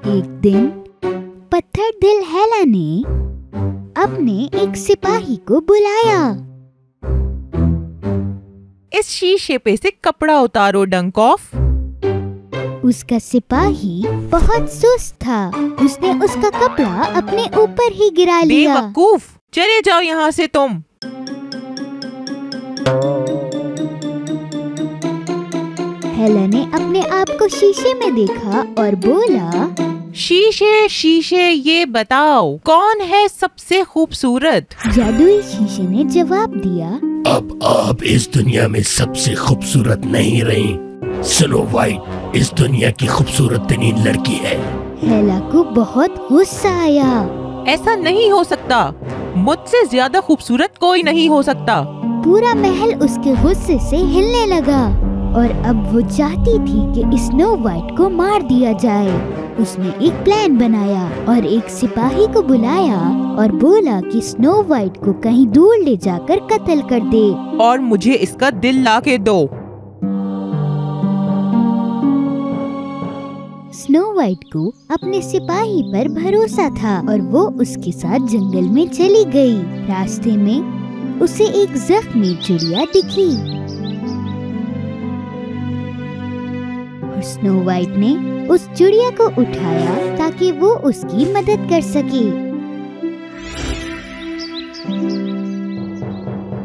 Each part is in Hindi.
एक दिन पत्थर दिल हेला ने अपने एक सिपाही को बुलाया। इस शीशे पे से कपड़ा उतारो डंकॉफ। उसका सिपाही बहुत सुस्त था। उसने उसका कपड़ा अपने ऊपर ही गिरा लिया। बेवकूफ, चले जाओ यहाँ से तुम। हेला ने अपने आप को शीशे में देखा और बोला, शीशे शीशे ये बताओ कौन है सबसे खूबसूरत? जादुई शीशे ने जवाब दिया, अब आप इस दुनिया में सबसे खूबसूरत नहीं रही। स्नो वाइट इस दुनिया की खूबसूरत तरीन लड़की है। हेला को बहुत गुस्सा आया। ऐसा नहीं हो सकता, मुझसे ज्यादा खूबसूरत कोई नहीं हो सकता। पूरा महल उसके गुस्से से हिलने लगा और अब वो चाहती थी कि स्नो वाइट को मार दिया जाए। उसने एक प्लान बनाया और एक सिपाही को बुलाया और बोला कि स्नो वाइट को कहीं दूर ले जाकर कत्ल कर दे और मुझे इसका दिल ला के दो। स्नो वाइट को अपने सिपाही पर भरोसा था और वो उसके साथ जंगल में चली गई। रास्ते में उसे एक जख्मी चिड़िया दिखी और स्नो वाइट ने उस चिड़िया को उठाया ताकि वो उसकी मदद कर सके।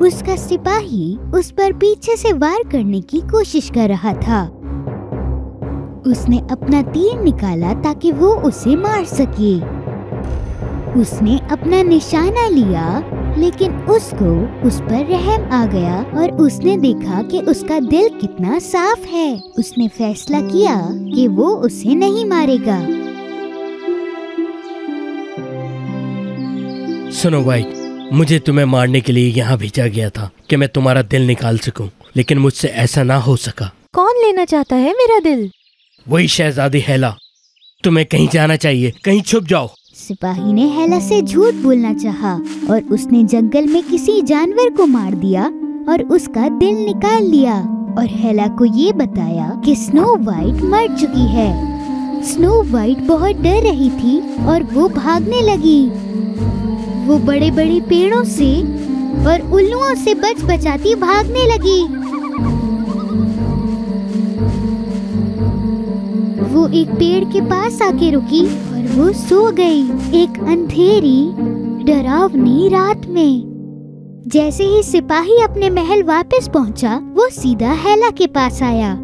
उसका सिपाही उस पर पीछे से वार करने की कोशिश कर रहा था। उसने अपना तीर निकाला ताकि वो उसे मार सके। उसने अपना निशाना लिया लेकिन उसको उस पर रहम आ गया और उसने देखा कि उसका दिल कितना साफ है। उसने फैसला किया कि वो उसे नहीं मारेगा। स्नो वाइट, मुझे तुम्हें मारने के लिए यहाँ भेजा गया था कि मैं तुम्हारा दिल निकाल सकूं, लेकिन मुझसे ऐसा ना हो सका। कौन लेना चाहता है मेरा दिल? वही शहजादी हेला। तुम्हें कहीं जाना चाहिए, कहीं छुप जाओ। सिपाही ने हेला से झूठ बोलना चाहा और उसने जंगल में किसी जानवर को मार दिया और उसका दिल निकाल लिया और हेला को ये बताया कि स्नो वाइट मर चुकी है। स्नो वाइट बहुत डर रही थी और वो भागने लगी। वो बड़े बड़े पेड़ों से और उल्लुओं से बच बचाती भागने लगी। वो एक पेड़ के पास आके रुकी और वो सो गई एक अंधेरी डरावनी रात में। जैसे ही सिपाही अपने महल वापस पहुंचा, वो सीधा हेला के पास आया।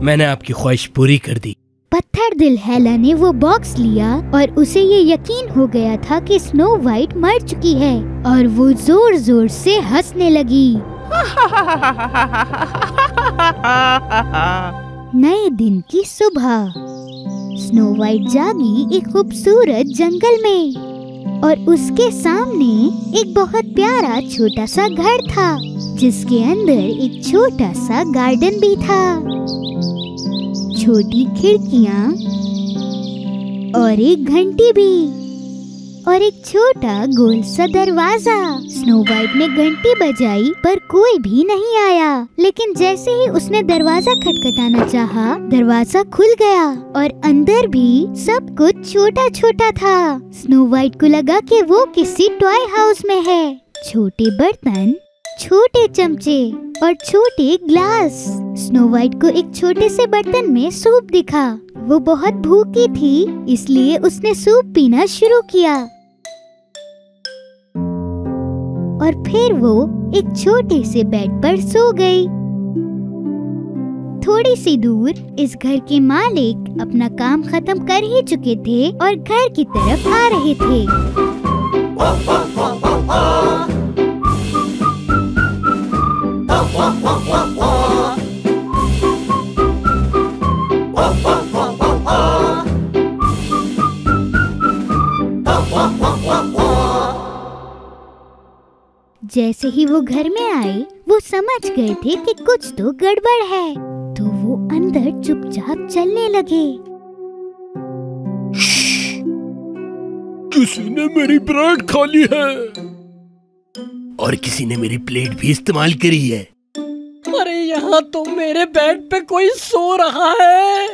मैंने आपकी ख्वाहिश पूरी कर दी। पत्थर दिल हेला ने वो बॉक्स लिया और उसे ये यकीन हो गया था कि स्नो वाइट मर चुकी है और वो जोर जोर से हंसने लगी। नए दिन की सुबह स्नो वाइट जागी एक खूबसूरत जंगल में और उसके सामने एक बहुत प्यारा छोटा सा घर था जिसके अंदर एक छोटा सा गार्डन भी था। छोटी खिड़कियाँ और एक घंटी भी और एक छोटा गोल सा दरवाजा। स्नो वाइट ने घंटी बजाई पर कोई भी नहीं आया, लेकिन जैसे ही उसने दरवाजा खटखटाना चाहा, दरवाजा खुल गया और अंदर भी सब कुछ छोटा छोटा था। स्नो वाइट को लगा कि वो किसी टॉय हाउस में है। छोटे बर्तन, छोटे चमचे और छोटे ग्लास। स्नो वाइट को एक छोटे से बर्तन में सूप दिखा। वो बहुत भूखी थी, इसलिए उसने सूप पीना शुरू किया और फिर वो एक छोटे से बेड पर सो गई। थोड़ी सी दूर इस घर के मालिक अपना काम खत्म कर ही चुके थे और घर की तरफ आ रहे थे। जैसे ही वो घर में आए, वो समझ गए थे कि कुछ तो गड़बड़ है, तो वो अंदर चुपचाप चलने लगे। किसी ने मेरी ब्रेड खा ली है और किसी ने मेरी प्लेट भी इस्तेमाल करी है। अरे यहाँ तो मेरे बेड पे कोई सो रहा है।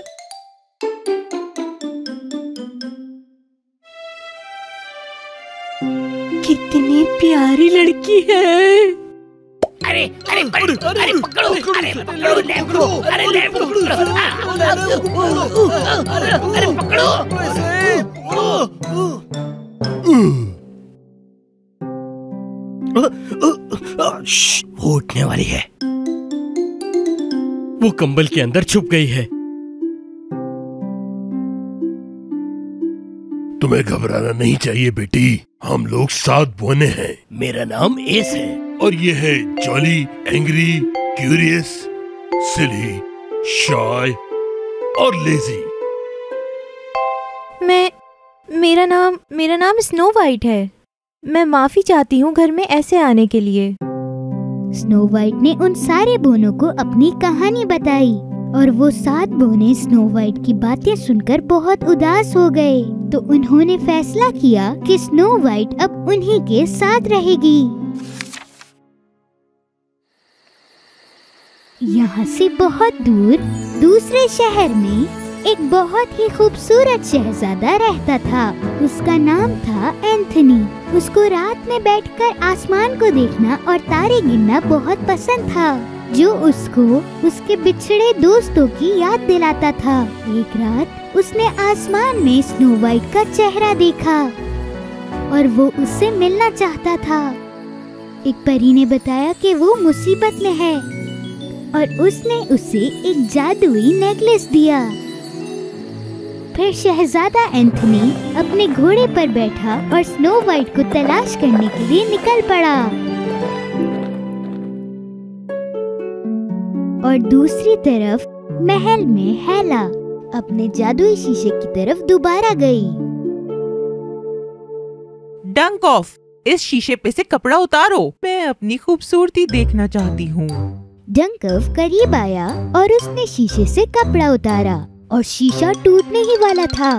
कितनी प्यारी लड़की है। अरे अरे पकड़ो, अरे पकड़ो, अरे पकड़ो, ले पकड़ो, अरे ले पकड़ो, अरे पकड़ो। वो उठने वाली है। वो कंबल के अंदर छुप गई है। तुम्हें घबराना नहीं चाहिए बेटी, हम लोग 7 बोने हैं। मेरा नाम एस है और ये है जॉली, एंग्री, क्यूरियस, सिली, शाय और लेजी। मेरा नाम स्नो वाइट है। मैं माफी चाहती हूँ घर में ऐसे आने के लिए। स्नो वाइट ने उन सारे बोनों को अपनी कहानी बताई और वो 7 बोने स्नो वाइट की बातें सुनकर बहुत उदास हो गए। तो उन्होंने फैसला किया कि स्नो वाइट अब उन्हीं के साथ रहेगी। यहाँ से बहुत दूर दूसरे शहर में एक बहुत ही खूबसूरत शहजादा रहता था। उसका नाम था एंथनी। उसको रात में बैठकर आसमान को देखना और तारे गिनना बहुत पसंद था, जो उसको उसके बिछड़े दोस्तों की याद दिलाता था। एक रात उसने आसमान में स्नो वाइट का चेहरा देखा और वो उससे मिलना चाहता था। एक परी ने बताया कि वो मुसीबत में है और उसने उसे एक जादुई नेकलेस दिया। फिर शहजादा एंथनी अपने घोड़े पर बैठा और स्नो वाइट को तलाश करने के लिए निकल पड़ा। और दूसरी तरफ महल में हेला अपने जादुई शीशे की तरफ दोबारा गई। डंक ऑफ, इस शीशे पे से कपड़ा उतारो, मैं अपनी खूबसूरती देखना चाहती हूँ। डंकफ करीब आया और उसने शीशे से कपड़ा उतारा और शीशा टूटने ही वाला था।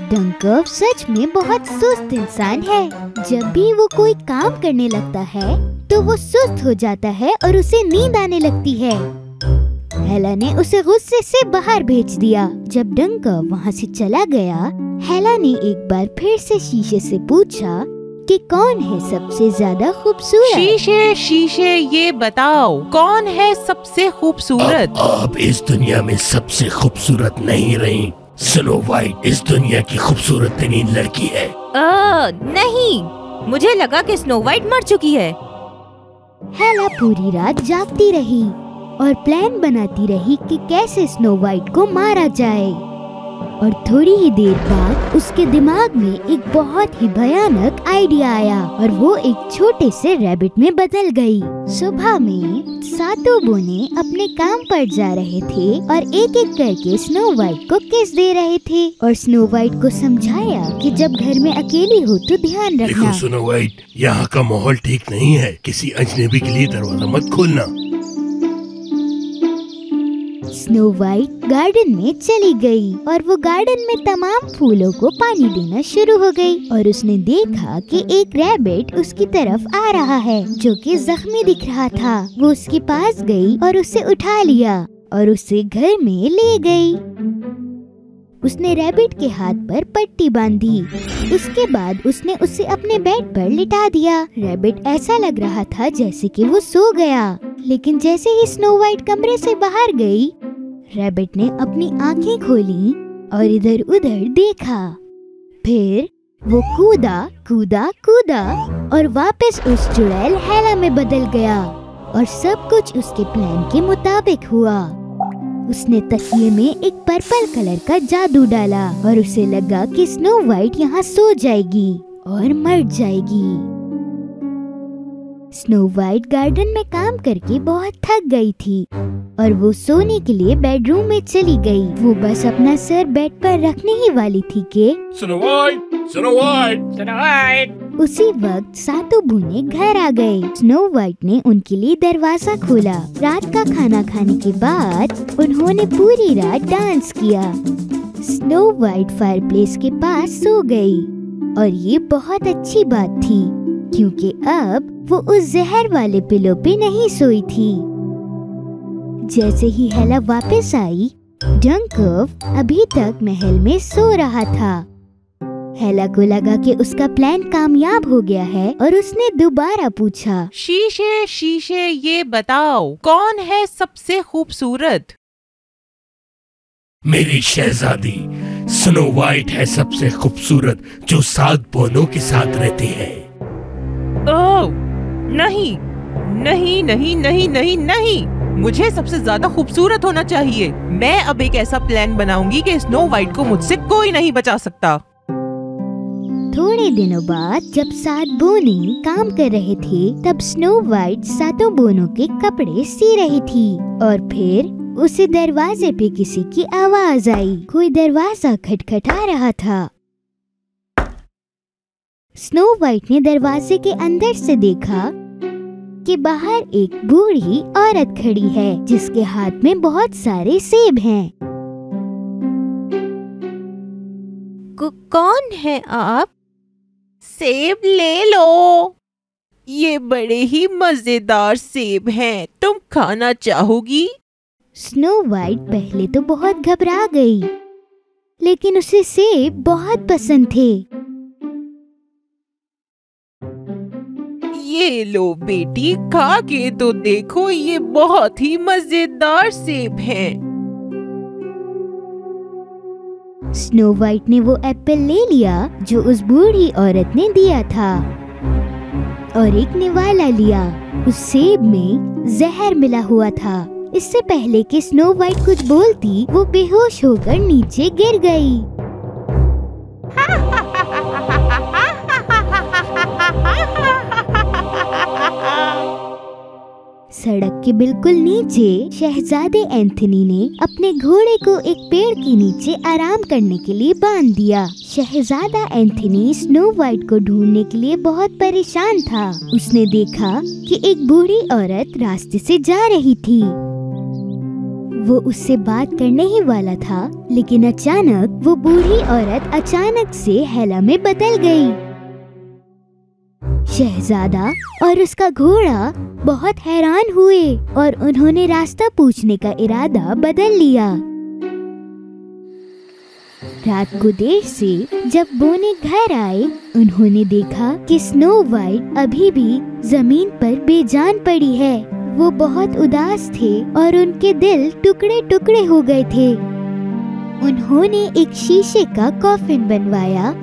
डंकफ सच में बहुत सुस्त इंसान है। जब भी वो कोई काम करने लगता है तो वो सुस्त हो जाता है और उसे नींद आने लगती है। हेला ने उसे गुस्से से बाहर भेज दिया। जब डंकफ वहाँ से चला गया, हेला ने एक बार फिर से शीशे से पूछा कि कौन है सबसे ज्यादा खूबसूरत। शीशे शीशे ये बताओ, कौन है सबसे खूबसूरत? आप इस दुनिया में सबसे खूबसूरत नहीं रही। स्नो वाइट इस दुनिया की खूबसूरत तरीन लड़की है। नहीं, मुझे लगा कि स्नो वाइट मर चुकी है। हेला पूरी रात जागती रही और प्लान बनाती रही कि कैसे स्नो वाइट को मारा जाए। और थोड़ी ही देर बाद उसके दिमाग में एक बहुत ही भयानक आइडिया आया और वो एक छोटे से रैबिट में बदल गई। सुबह में 7 बोने अपने काम पर जा रहे थे और एक एक करके स्नो वाइट को किस दे रहे थे और स्नो वाइट को समझाया कि जब घर में अकेली हो तो ध्यान रखना। देखो स्नो वाइट, यहाँ का माहौल ठीक नहीं है, किसी अजनबी के लिए दरवाजा मत खोलना। स्नो वाइट गार्डन में चली गई और वो गार्डन में तमाम फूलों को पानी देना शुरू हो गई और उसने देखा कि एक रैबिट उसकी तरफ आ रहा है जो कि जख्मी दिख रहा था। वो उसके पास गई और उसे उठा लिया और उसे घर में ले गई। उसने रैबिट के हाथ पर पट्टी बांधी। उसके बाद उसने उसे अपने बेड पर लिटा दिया। रैबिट ऐसा लग रहा था जैसे कि वो सो गया, लेकिन जैसे ही स्नो वाइट कमरे से बाहर गई, रैबिट ने अपनी आंखें खोली और इधर उधर देखा। फिर वो कूदा कूदा कूदा और वापस उस चुड़ैल हेला में बदल गया और सब कुछ उसके प्लान के मुताबिक हुआ। उसने तकिए में एक पर्पल कलर का जादू डाला और उसे लगा कि स्नो वाइट यहाँ सो जाएगी और मर जाएगी। स्नो वाइट गार्डन में काम करके बहुत थक गई थी और वो सोने के लिए बेडरूम में चली गई। वो बस अपना सर बेड पर रखने ही वाली थी कि snow white, snow white, snow white. उसी वक्त 7 बूने घर आ गए। स्नो वाइट ने उनके लिए दरवाजा खोला। रात का खाना खाने के बाद उन्होंने पूरी रात डांस किया। स्नो वाइट फायरप्लेस के पास सो गई और ये बहुत अच्छी बात थी क्योंकि अब वो उस जहर वाले पिलो पे नहीं सोई थी। जैसे ही हेला वापस आई, डंकफ अभी तक महल में सो रहा था। हेला को लगा कि उसका प्लान कामयाब हो गया है और उसने दोबारा पूछा, शीशे शीशे ये बताओ कौन है सबसे खूबसूरत? मेरी शहजादी स्नो वाइट है सबसे खूबसूरत, जो 7 बहनों के साथ रहती है। ओह नहीं नहीं नहीं नहीं नहीं नहीं, मुझे सबसे ज्यादा खूबसूरत होना चाहिए। मैं अब एक ऐसा प्लान बनाऊंगी कि स्नो वाइट को मुझसे कोई नहीं बचा सकता। थोड़े दिनों बाद जब 7 बोने काम कर रहे थे, तब स्नो वाइट 7 बोनों के कपड़े सी रही थी और फिर उसे दरवाजे पे किसी की आवाज आई। कोई दरवाजा खटखटा रहा था। स्नो वाइट ने दरवाजे के अंदर से देखा कि बाहर एक बूढ़ी औरत खड़ी है जिसके हाथ में बहुत सारे सेब हैं। कौन है आप? सेब ले लो, ये बड़े ही मजेदार सेब हैं, तुम खाना चाहोगी? स्नो वाइट पहले तो बहुत घबरा गई, लेकिन उसे सेब बहुत पसंद थे। ये लो बेटी, खा के तो देखो, ये बहुत ही मजेदार सेब हैं। स्नो वाइट ने वो एप्पल ले लिया जो उस बूढ़ी औरत ने दिया था और एक निवाला लिया। उस सेब में जहर मिला हुआ था। इससे पहले कि स्नो वाइट कुछ बोलती, वो बेहोश होकर नीचे गिर गई। सड़क के बिल्कुल नीचे शहजादे एंथनी ने अपने घोड़े को एक पेड़ के नीचे आराम करने के लिए बांध दिया। शहजादा एंथनी स्नो वाइट को ढूंढने के लिए बहुत परेशान था। उसने देखा कि एक बूढ़ी औरत रास्ते से जा रही थी। वो उससे बात करने ही वाला था, लेकिन अचानक वो बूढ़ी औरत अचानक से हेला में बदल गई। शहजादा और उसका घोड़ा बहुत हैरान हुए और उन्होंने रास्ता पूछने का इरादा बदल लिया। रात को देर से जब बोने घर आए, उन्होंने देखा कि स्नो वाइट अभी भी जमीन पर बेजान पड़ी है। वो बहुत उदास थे और उनके दिल टुकड़े टुकड़े हो गए थे। उन्होंने एक शीशे का कॉफिन बनवाया,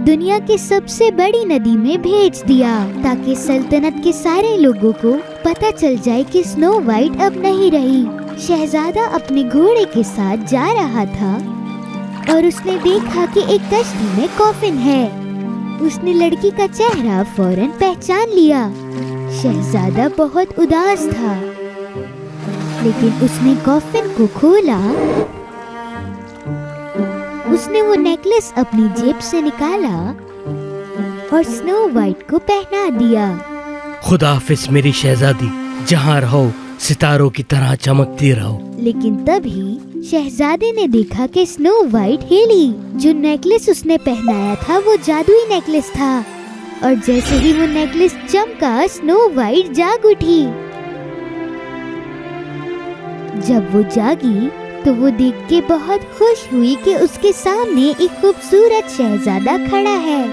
दुनिया की सबसे बड़ी नदी में भेज दिया ताकि सल्तनत के सारे लोगों को पता चल जाए कि स्नो वाइट अब नहीं रही। शहजादा अपने घोड़े के साथ जा रहा था और उसने देखा कि एक कश्ती में कॉफिन है। उसने लड़की का चेहरा फौरन पहचान लिया। शहजादा बहुत उदास था, लेकिन उसने कॉफिन को खोला। उसने वो नेकलेस अपनी जेब से निकाला और स्नो वाइट को पहना दिया। खुदा हाफिज मेरी शहजादी, जहाँ रहो सितारों की तरह चमकती रहो। लेकिन तभी शहजादे ने देखा कि स्नो वाइट हिली। जो नेकलेस उसने पहनाया था वो जादुई नेकलेस था और जैसे ही वो नेकलेस चमका, स्नो वाइट जाग उठी। जब वो जागी तो वो देख के बहुत खुश हुई कि उसके सामने एक खूबसूरत शहजादा खड़ा है।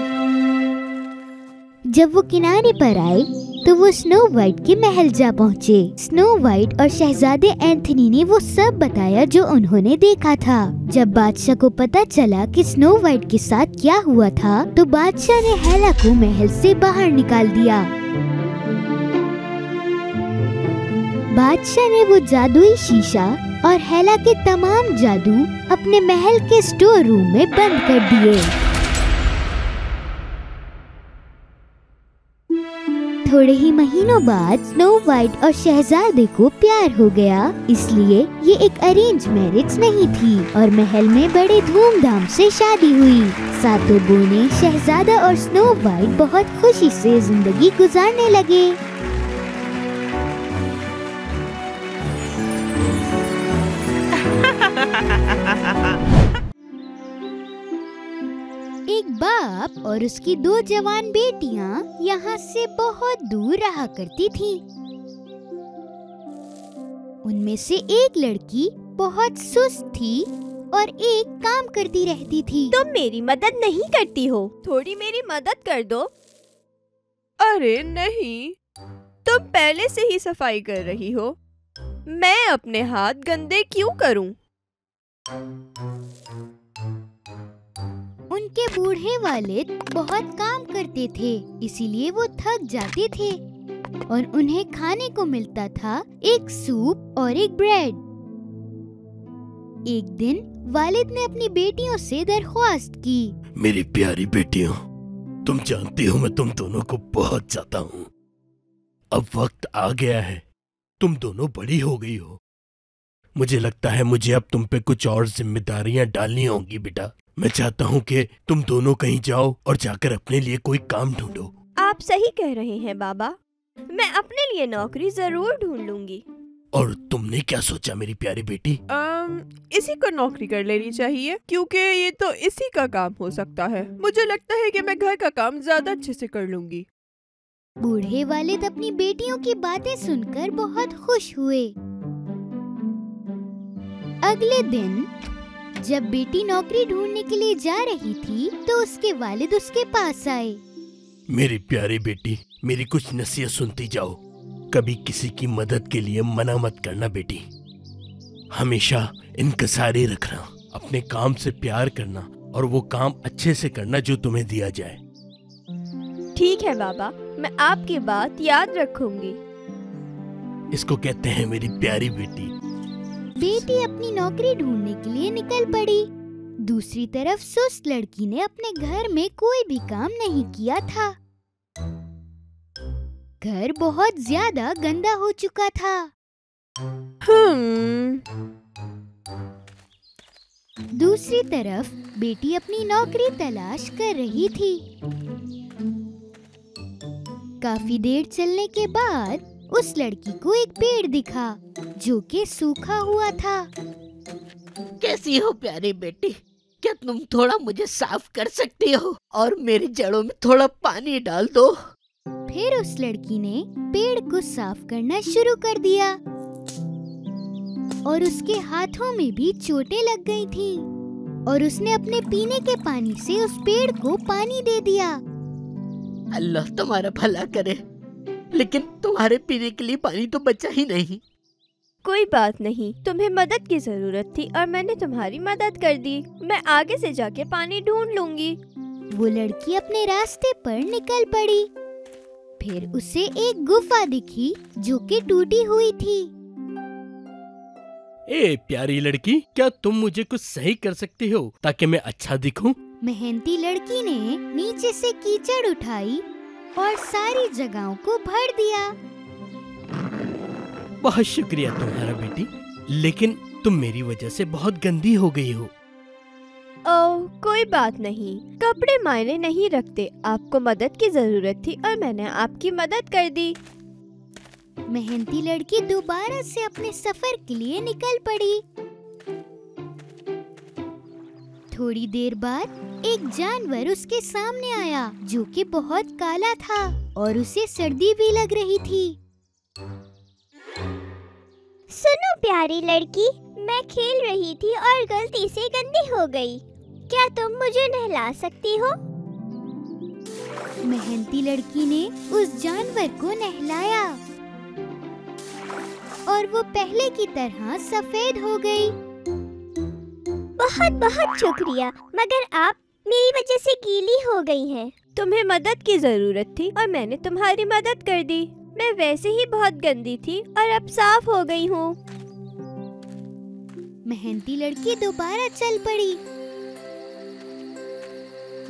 जब वो किनारे पर आए तो वो स्नो वाइट के महल जा पहुँचे। स्नो वाइट और शहजादे एंथनी ने वो सब बताया जो उन्होंने देखा था। जब बादशाह को पता चला कि स्नो वाइट के साथ क्या हुआ था, तो बादशाह ने हेला को महल से बाहर निकाल दिया। बादशाह ने वो जादुई शीशा और हेला के तमाम जादू अपने महल के स्टोर रूम में बंद कर दिए। थोड़े ही महीनों बाद स्नो वाइट और शहजादे को प्यार हो गया, इसलिए ये एक अरेंज मैरिज नहीं थी और महल में बड़े धूमधाम से शादी हुई। सातों बोने शहजादा और स्नो वाइट बहुत खुशी से जिंदगी गुजारने लगे। एक बाप और उसकी 2 जवान बेटियां यहाँ से बहुत दूर रहा करती थीं। उनमें से एक लड़की बहुत सुस्त थी और एक काम करती रहती थी। तुम मेरी मदद नहीं करती हो, थोड़ी मेरी मदद कर दो। अरे नहीं, तुम पहले से ही सफाई कर रही हो, मैं अपने हाथ गंदे क्यों करूं? उनके बूढ़े वालिद बहुत काम करते थे, इसीलिए वो थक जाते थे और उन्हें खाने को मिलता था एक सूप और एक ब्रेड। एक दिन वालिद ने अपनी बेटियों से दरख्वास्त की। मेरी प्यारी बेटियों, तुम जानती हो मैं तुम दोनों को बहुत चाहता हूँ। अब वक्त आ गया है, तुम दोनों बड़ी हो गई हो। मुझे लगता है मुझे अब तुम पे कुछ और जिम्मेदारियां डालनी होंगी बेटा। मैं चाहता हूँ कि तुम दोनों कहीं जाओ और जाकर अपने लिए कोई काम ढूंढो। आप सही कह रहे हैं बाबा, मैं अपने लिए नौकरी जरूर ढूंढ लूंगी। और तुमने क्या सोचा मेरी प्यारी बेटी? इसी को नौकरी कर लेनी चाहिए, क्योंकि ये तो इसी का काम हो सकता है। मुझे लगता है कि मैं घर का काम ज्यादा अच्छे से कर लूंगी। बूढ़े वालिद अपनी बेटियों की बातें सुनकर बहुत खुश हुए। अगले दिन जब बेटी नौकरी ढूंढने के लिए जा रही थी तो उसके वालिद उसके पास आए। मेरी प्यारी बेटी, मेरी कुछ नसीहत सुनती जाओ। कभी किसी की मदद के लिए मना मत करना बेटी। हमेशा इंकसारी रखना, अपने काम से प्यार करना और वो काम अच्छे से करना जो तुम्हें दिया जाए। ठीक है बाबा, मैं आपकी बात याद रखूंगी। इसको कहते हैं मेरी प्यारी बेटी। बेटी अपनी नौकरी ढूंढने के लिए निकल पड़ी। दूसरी तरफ सुस्त लड़की ने अपने घर में कोई भी काम नहीं किया था। घर बहुत ज्यादा गंदा हो चुका था। दूसरी तरफ बेटी अपनी नौकरी तलाश कर रही थी। काफी देर चलने के बाद उस लड़की को एक पेड़ दिखा जो कि सूखा हुआ था। कैसी हो प्यारी बेटी? क्या तुम थोड़ा मुझे साफ कर सकती हो और मेरी जड़ों में थोड़ा पानी डाल दो? फिर उस लड़की ने पेड़ को साफ करना शुरू कर दिया और उसके हाथों में भी चोटें लग गई थी और उसने अपने पीने के पानी से उस पेड़ को पानी दे दिया। अल्लाह तुम्हारा भला करे, लेकिन तुम्हारे पीने के लिए पानी तो बचा ही नहीं। कोई बात नहीं, तुम्हें मदद की जरूरत थी और मैंने तुम्हारी मदद कर दी। मैं आगे से जाके पानी ढूंढ लूंगी। वो लड़की अपने रास्ते पर निकल पड़ी। फिर उसे एक गुफा दिखी जो कि टूटी हुई थी। ए प्यारी लड़की, क्या तुम मुझे कुछ सही कर सकती हो ताकि मैं अच्छा दिखूं? मेहनती लड़की ने नीचे से कीचड़ उठाई और सारी जगहों को भर दिया। बहुत शुक्रिया तुम्हारा बेटी, लेकिन तुम मेरी वजह से बहुत गंदी हो गई हो। ओह, कोई बात नहीं, कपड़े मायने नहीं रखते। आपको मदद की जरूरत थी और मैंने आपकी मदद कर दी। मेहनती लड़की दोबारा से अपने सफर के लिए निकल पड़ी। थोड़ी देर बाद एक जानवर उसके सामने आया जो कि बहुत काला था और उसे सर्दी भी लग रही थी। सुनो प्यारी लड़की, मैं खेल रही थी और गलती से गंदी हो गई। क्या तुम मुझे नहला सकती हो? मेहनती लड़की ने उस जानवर को नहलाया और वो पहले की तरह सफेद हो गई। बहुत बहुत शुक्रिया, मगर आप मेरी वजह से गीली हो गई हैं। तुम्हें मदद की जरूरत थी और मैंने तुम्हारी मदद कर दी। मैं वैसे ही बहुत गंदी थी और अब साफ हो गई हूँ। मेहनती लड़की दोबारा चल पड़ी।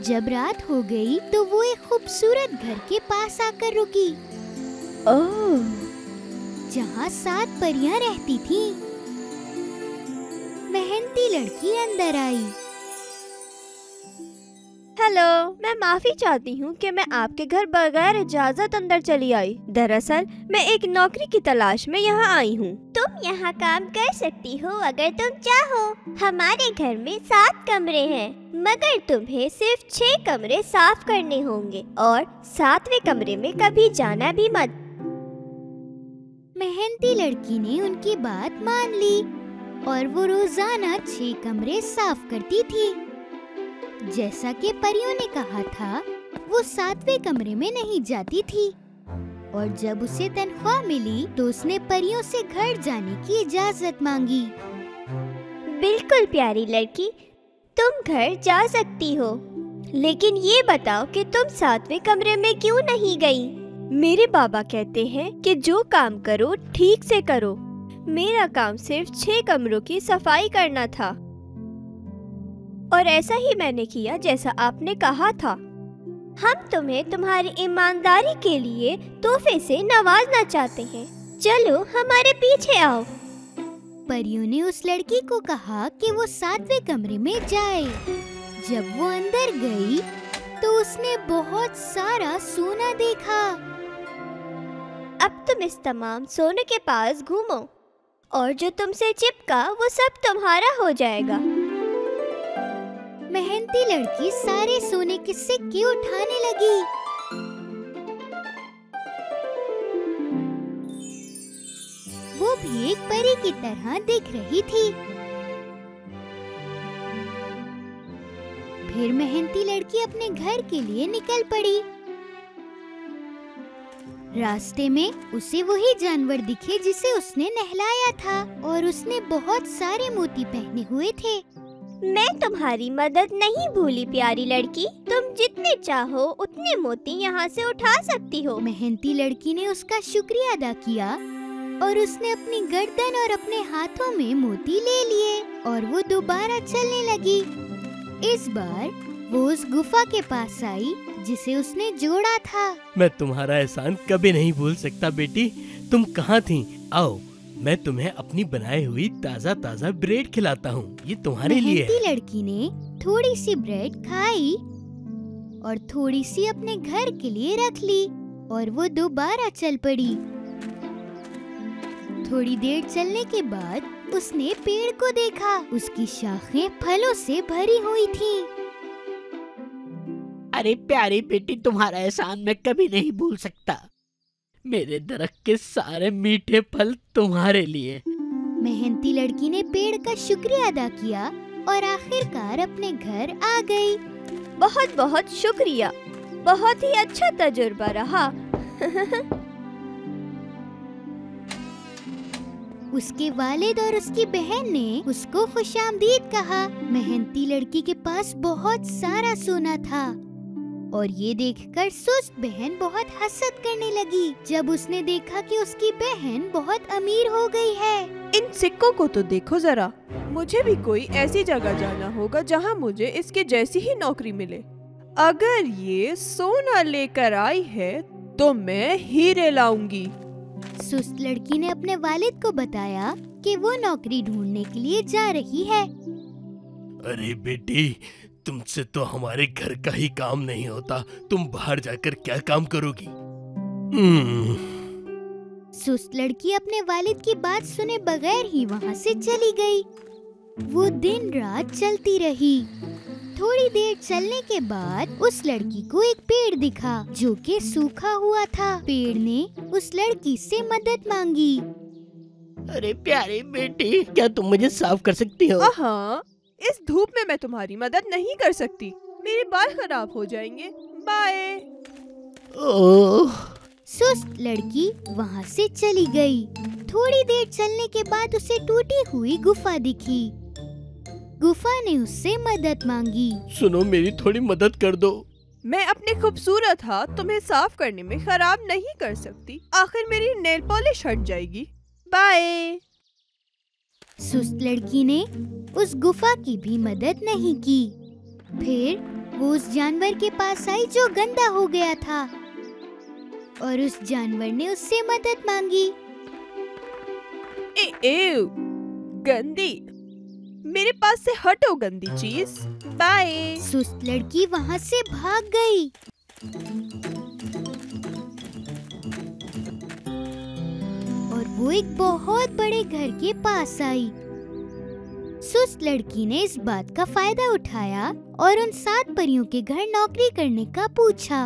जब रात हो गई तो वो एक खूबसूरत घर के पास आकर रुकी। ओह, जहाँ 7 परियां रहती थीं। मेहनती लड़की अंदर आई। हेलो, मैं माफी चाहती हूँ कि मैं आपके घर बगैर इजाजत अंदर चली आई। दरअसल मैं एक नौकरी की तलाश में यहाँ आई हूँ। तुम यहाँ काम कर सकती हो अगर तुम चाहो। हमारे घर में 7 कमरे हैं, मगर तुम्हें सिर्फ 6 कमरे साफ करने होंगे और 7वें कमरे में कभी जाना भी मत। मेहनती लड़की ने उनकी बात मान ली और वो रोजाना 6 कमरे साफ करती थी। जैसा कि परियों ने कहा था, वो 7वें कमरे में नहीं जाती थी और जब उसे तनख्वाह मिली तो उसने परियों से घर जाने की इजाजत मांगी। बिल्कुल प्यारी लड़की, तुम घर जा सकती हो, लेकिन ये बताओ कि तुम 7वें कमरे में क्यों नहीं गई? मेरे बाबा कहते हैं कि जो काम करो ठीक से करो। मेरा काम सिर्फ 6 कमरों की सफाई करना था और ऐसा ही मैंने किया जैसा आपने कहा था। हम तुम्हें तुम्हारी ईमानदारी के लिए तोहफे से नवाजना चाहते हैं। चलो हमारे पीछे आओ। परियों ने उस लड़की को कहा कि वो 7वें कमरे में जाए। जब वो अंदर गई तो उसने बहुत सारा सोना देखा। अब तुम इस तमाम सोने के पास घूमो और जो तुमसे चिपका वो सब तुम्हारा हो जाएगा। मेहनती लड़की सारे सोने के सिक्के उठाने लगी। वो भी एक परी की तरह दिख रही थी। फिर मेहनती लड़की अपने घर के लिए निकल पड़ी। रास्ते में उसे वही जानवर दिखे जिसे उसने नहलाया था और उसने बहुत सारे मोती पहने हुए थे। मैं तुम्हारी मदद नहीं भूली प्यारी लड़की। तुम जितने चाहो उतने मोती यहाँ से उठा सकती हो। मेहनती लड़की ने उसका शुक्रिया अदा किया और उसने अपनी गर्दन और अपने हाथों में मोती ले लिए और वो दोबारा चलने लगी। इस बार वो उस गुफा के पास आई जिसे उसने जोड़ा था। मैं तुम्हारा एहसान कभी नहीं भूल सकता बेटी। तुम कहाँ थी? आओ, मैं तुम्हें अपनी बनाई हुई ताज़ा ताज़ा ब्रेड खिलाता हूँ। ये तुम्हारे लिए है। मेहनती लड़की ने थोड़ी सी ब्रेड खाई और थोड़ी सी अपने घर के लिए रख ली और वो दोबारा चल पड़ी। थोड़ी देर चलने के बाद उसने पेड़ को देखा। उसकी शाखें फलों से भरी हुई थीं। अरे प्यारी बेटी, तुम्हारा एहसान मैं कभी नहीं भूल सकता। मेरे दरख्त के सारे मीठे फल तुम्हारे लिए। मेहनती लड़की ने पेड़ का शुक्रिया अदा किया और आखिरकार अपने घर आ गई। बहुत बहुत शुक्रिया, बहुत ही अच्छा तजुर्बा रहा। उसके वालिद और उसकी बहन ने उसको खुशामदीद कहा। मेहनती लड़की के पास बहुत सारा सोना था और ये देखकर सुस्त बहन बहुत हसद करने लगी जब उसने देखा कि उसकी बहन बहुत अमीर हो गई है। इन सिक्कों को तो देखो जरा। मुझे भी कोई ऐसी जगह जाना होगा जहाँ मुझे इसके जैसी ही नौकरी मिले। अगर ये सोना लेकर आई है तो मैं हीरे लाऊंगी। सुस्त लड़की ने अपने वालिद को बताया कि वो नौकरी ढूंढने के लिए जा रही है। अरे बेटी, तुमसे तो हमारे घर का ही काम नहीं होता। तुम बाहर जाकर क्या काम करोगी? सुस्त लड़की अपने वालिद की बात सुने बगैर ही वहाँ से चली गई। वो दिन रात चलती रही। थोड़ी देर चलने के बाद उस लड़की को एक पेड़ दिखा जो कि सूखा हुआ था। पेड़ ने उस लड़की से मदद मांगी। अरे प्यारी बेटी, क्या तुम मुझे साफ कर सकती हो? हाँ, इस धूप में मैं तुम्हारी मदद नहीं कर सकती। मेरे बाल खराब हो जाएंगे। बाय। ओह। सुस्त लड़की वहाँ से चली गई। थोड़ी देर चलने के बाद उसे टूटी हुई गुफा दिखी। गुफा ने उससे मदद मांगी। सुनो, मेरी थोड़ी मदद कर दो। मैं अपने खूबसूरत हाथ तुम्हें साफ करने में खराब नहीं कर सकती। आखिर मेरी नेल पॉलिश हट जाएगी। बाय। सुस्त लड़की ने उस गुफा की भी मदद नहीं की। फिर वो उस जानवर के पास आई जो गंदा हो गया था और उस जानवर ने उससे मदद मांगी। गंदी, मेरे पास से हटो गंदी चीज। बाय। सुस्त लड़की वहाँ से भाग गई। और वो एक बहुत बड़े घर के पास आई। सुस्त लड़की ने इस बात का फायदा उठाया और उन 7 परियों के घर नौकरी करने का पूछा।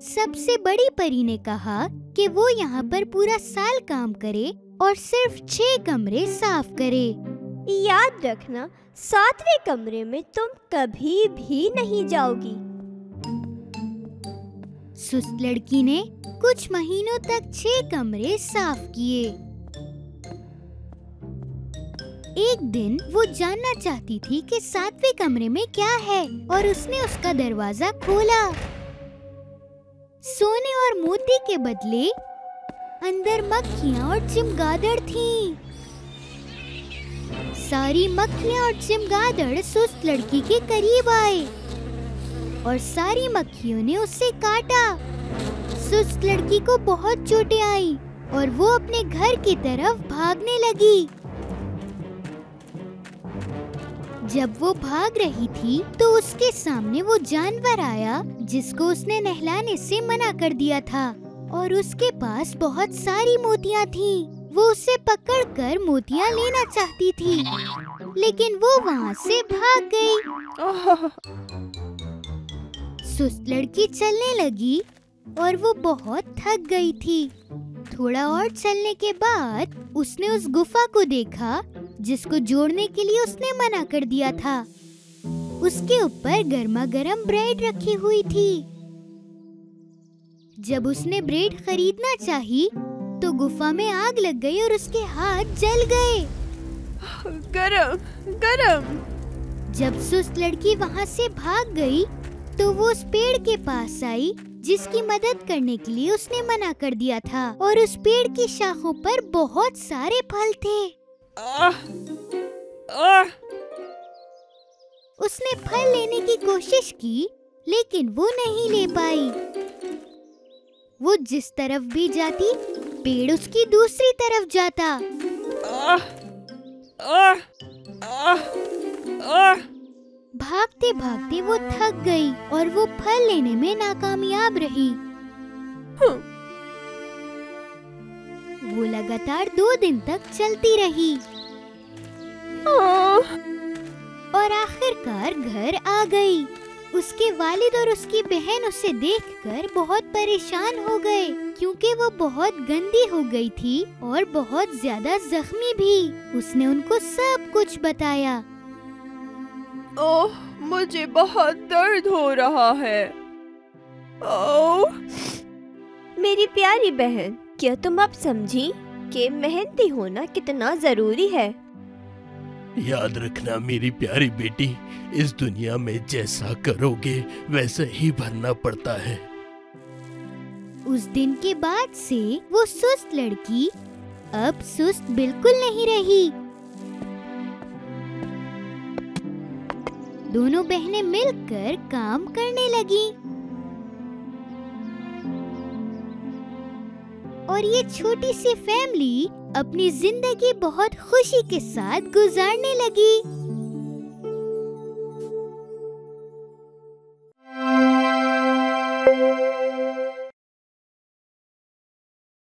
सबसे बड़ी परी ने कहा कि वो यहाँ पर पूरा साल काम करे और सिर्फ 6 कमरे साफ करे। याद रखना, 7वें कमरे में तुम कभी भी नहीं जाओगी। सुस्त लड़की ने कुछ महीनों तक 6 कमरे साफ किए। एक दिन वो जानना चाहती थी कि 7वें कमरे में क्या है और उसने उसका दरवाजा खोला। सोने और मोती के बदले अंदर मक्खियाँ और चमगादड़ थीं। सारी मक्खियाँ और चमगादड़ सुस्त लड़की के करीब आए और सारी मक्खियों ने उसे काटा। सुस्त लड़की को बहुत चोटें आई और वो अपने घर की तरफ भागने लगी। जब वो भाग रही थी तो उसके सामने वो जानवर आया जिसको उसने नहलाने से मना कर दिया था और उसके पास बहुत सारी मोतियाँ थीं। वो उसे पकड़कर मोतियाँ लेना चाहती थी, लेकिन वो वहाँ से भाग गई। सुस्त लड़की चलने लगी और वो बहुत थक गई थी। थोड़ा और चलने के बाद उसने उस गुफा को देखा जिसको जोड़ने के लिए उसने मना कर दिया था। उसके ऊपर गर्मा गर्म ब्रेड रखी हुई थी। जब उसने ब्रेड खरीदना चाही तो गुफा में आग लग गई और उसके हाथ जल गए। गरम गरम। जब सुस्त लड़की वहाँ से भाग गई तो वो उस पेड़ के पास आई जिसकी मदद करने के लिए उसने मना कर दिया था और उस पेड़ की शाखों पर बहुत सारे फल थे। उसने फल लेने की कोशिश की लेकिन वो नहीं ले पाई। वो जिस तरफ भी जाती पेड़ उसकी दूसरी तरफ जाता। भागते भागते वो थक गई और वो फल लेने में नाकामयाब रही। वो लगातार 2 दिन तक चलती रही और आखिरकार घर आ गई। उसके वालिद और उसकी बहन उसे देखकर बहुत परेशान हो गए क्योंकि वो बहुत गंदी हो गई थी और बहुत ज्यादा जख्मी भी। उसने उनको सब कुछ बताया। ओह, मुझे बहुत दर्द हो रहा है। ओह, मेरी प्यारी बहन, क्या तुम अब समझी कि मेहनती होना कितना जरूरी है? याद रखना मेरी प्यारी बेटी, इस दुनिया में जैसा करोगे वैसे ही भरना पड़ता है। उस दिन के बाद से वो सुस्त लड़की अब सुस्त बिल्कुल नहीं रही। दोनों बहनें मिलकर काम करने लगी और ये छोटी सी फैमिली अपनी जिंदगी बहुत खुशी के साथ गुजारने लगी।